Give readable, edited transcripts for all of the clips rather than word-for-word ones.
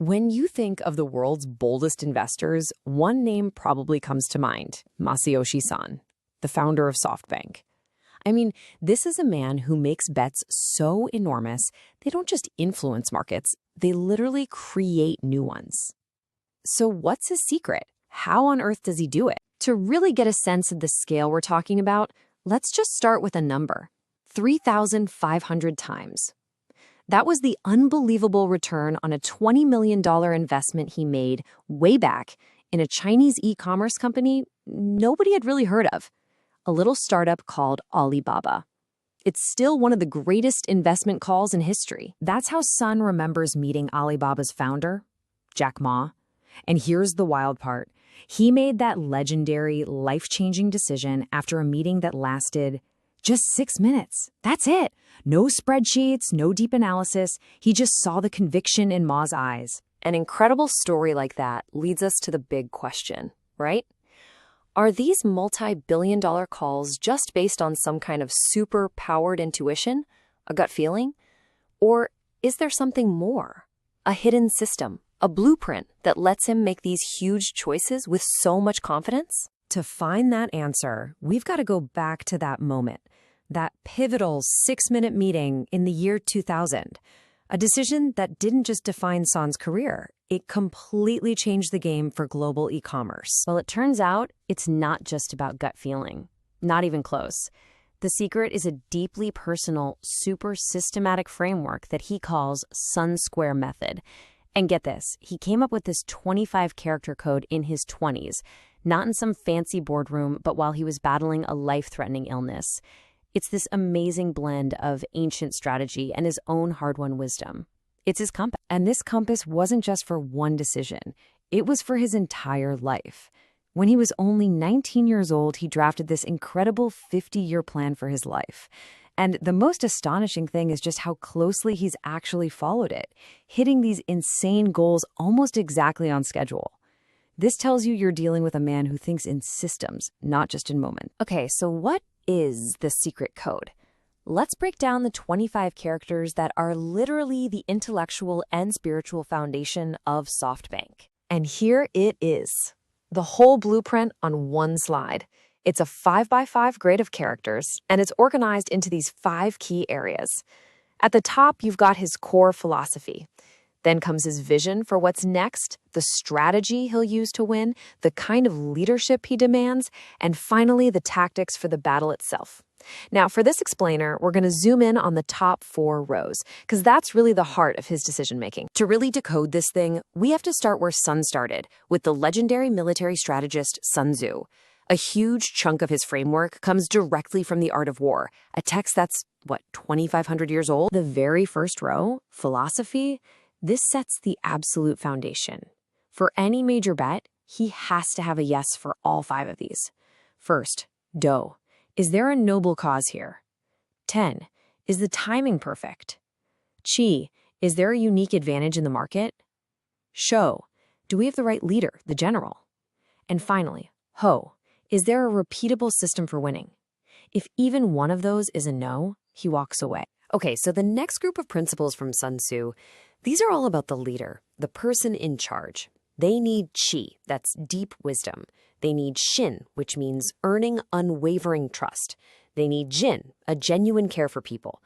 When you think of the world's boldest investors, one name probably comes to mind, Masayoshi-san, the founder of SoftBank. I mean, this is a man who makes bets so enormous, they don't just influence markets, they literally create new ones. So what's his secret? How on earth does he do it? To really get a sense of the scale we're talking about, let's just start with a number, 3,500 times. That was the unbelievable return on a $20 million investment he made way back in a Chinese e-commerce company nobody had really heard of, a little startup called Alibaba. It's still one of the greatest investment calls in history. That's how Sun remembers meeting Alibaba's founder, Jack Ma. And here's the wild part. He made that legendary, life-changing decision after a meeting that lasted just 6 minutes. That's it. No spreadsheets, no deep analysis. He just saw the conviction in Ma's eyes. An incredible story like that leads us to the big question, right? Are these multi-billion-dollar calls just based on some kind of super-powered intuition, a gut feeling? Or is there something more? A hidden system, a blueprint that lets him make these huge choices with so much confidence? To find that answer, we've got to go back to that moment, that pivotal 6-minute meeting in the year 2000, a decision that didn't just define Son's career, it completely changed the game for global e-commerce. Well, it turns out it's not just about gut feeling, not even close. The secret is a deeply personal, super systematic framework that he calls Sun Square Method. And get this, he came up with this 25-character code in his 20s, not in some fancy boardroom, but while he was battling a life-threatening illness. It's this amazing blend of ancient strategy and his own hard-won wisdom. It's his compass. And this compass wasn't just for one decision. It was for his entire life. When he was only 19 years old, he drafted this incredible 50-year plan for his life. And the most astonishing thing is just how closely he's actually followed it, hitting these insane goals almost exactly on schedule. This tells you you're dealing with a man who thinks in systems, not just in moments. Okay, so what is the secret code? Let's break down the 25 characters that are literally the intellectual and spiritual foundation of SoftBank. And here it is, the whole blueprint on one slide. It's a 5x5 grid of characters, and it's organized into these 5 key areas. At the top, you've got his core philosophy. Then comes his vision for what's next, the strategy he'll use to win, the kind of leadership he demands, and finally, the tactics for the battle itself. Now, for this explainer, we're going to zoom in on the top 4 rows, because that's really the heart of his decision-making. To really decode this thing, we have to start where Sun started, with the legendary military strategist Sun Tzu. A huge chunk of his framework comes directly from The Art of War, a text that's, 2,500 years old? The very first row, philosophy, this sets the absolute foundation. For any major bet, he has to have a yes for all 5 of these. First, Do. Is there a noble cause here? 10. Is the timing perfect? Qi. Is there a unique advantage in the market? Shou. Do we have the right leader, the general? And finally, Hou. Is there a repeatable system for winning? If even one of those is a no, he walks away. Okay, so the next group of principles from Sun Tzu, these are all about the leader, the person in charge. They need qi, that's deep wisdom. They need xin, which means earning unwavering trust. They need jin, a genuine care for people.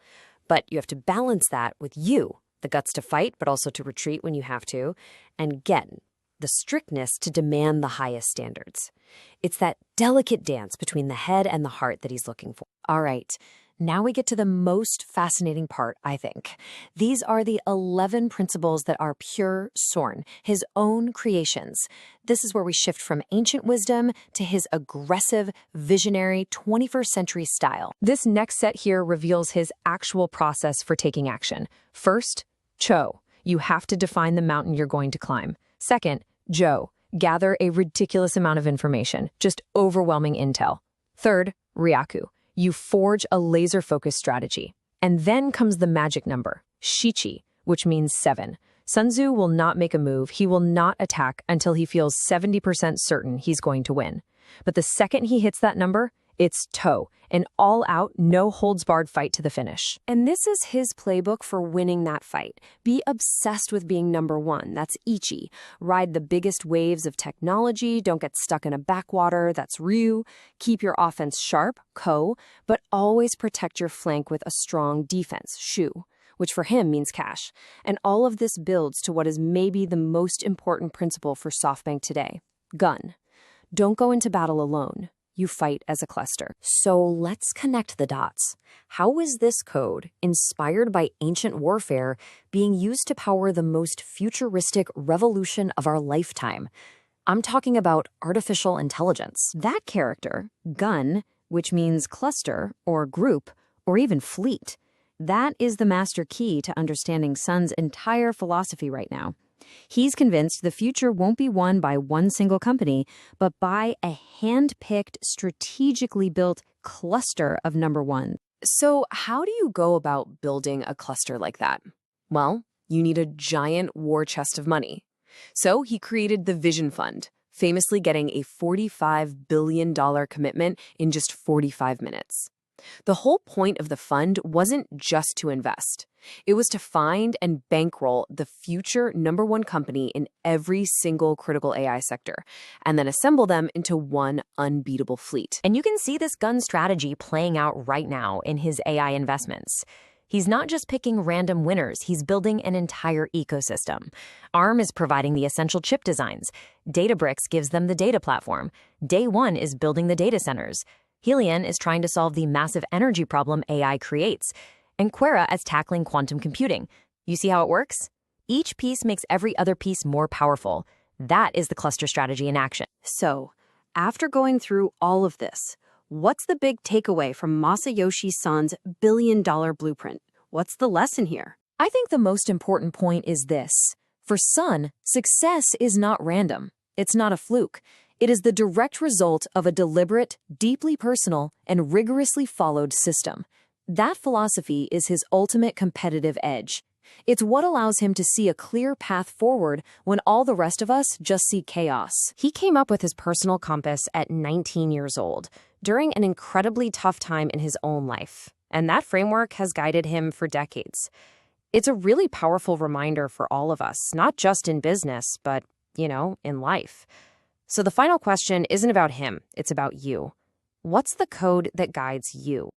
But you have to balance that with yu, the guts to fight, but also to retreat when you have to, and gen, the strictness to demand the highest standards. It's that delicate dance between the head and the heart that he's looking for. All right. Now we get to the most fascinating part, I think. These are the 11 principles that are pure Sorn, his own creations. This is where we shift from ancient wisdom to his aggressive, visionary 21st century style. This next set here reveals his actual process for taking action. First, Chou. You have to define the mountain you're going to climb. Second, Zhou. Gather a ridiculous amount of information, just overwhelming intel. Third, Ryaku. You forge a laser-focused strategy. And then comes the magic number, Shichi, which means 7. Sun Tzu will not make a move. He will not attack until he feels 70% certain he's going to win. But the second he hits that number, It's toe, an all-out, no-holds-barred fight to the finish. And this is his playbook for winning that fight. Be obsessed with being number one. That's Ichi. Ride the biggest waves of technology. Don't get stuck in a backwater. That's Ryu. Keep your offense sharp, Ko, but always protect your flank with a strong defense, Shu, which for him means cash. And all of this builds to what is maybe the most important principle for SoftBank today: gun. Don't go into battle alone. You fight as a cluster. So let's connect the dots. How is this code, inspired by ancient warfare, being used to power the most futuristic revolution of our lifetime? I'm talking about artificial intelligence. That character, gun, which means cluster or group or even fleet, that is the master key to understanding Sun's entire philosophy right now. He's convinced the future won't be won by one single company, but by a hand-picked, strategically built cluster of number one. So how do you go about building a cluster like that? Well, you need a giant war chest of money. So he created the Vision Fund, famously getting a $45 billion commitment in just 45 minutes. The whole point of the fund wasn't just to invest. It was to find and bankroll the future number one company in every single critical AI sector, and then assemble them into one unbeatable fleet. And you can see this gun strategy playing out right now in his AI investments. He's not just picking random winners, he's building an entire ecosystem. ARM is providing the essential chip designs. Databricks gives them the data platform. Day One is building the data centers. Helion is trying to solve the massive energy problem AI creates. And Quera is tackling quantum computing. You see how it works? Each piece makes every other piece more powerful. That is the cluster strategy in action. So, after going through all of this, what's the big takeaway from Masayoshi Son's billion-dollar blueprint? What's the lesson here? I think the most important point is this. For Son, success is not random. It's not a fluke. It is the direct result of a deliberate, deeply personal, and rigorously followed system. That philosophy is his ultimate competitive edge. It's what allows him to see a clear path forward when all the rest of us just see chaos. He came up with his personal compass at 19 years old, during an incredibly tough time in his own life, and that framework has guided him for decades. It's a really powerful reminder for all of us, not just in business, but, in life. So the final question isn't about him, it's about you. What's the code that guides you?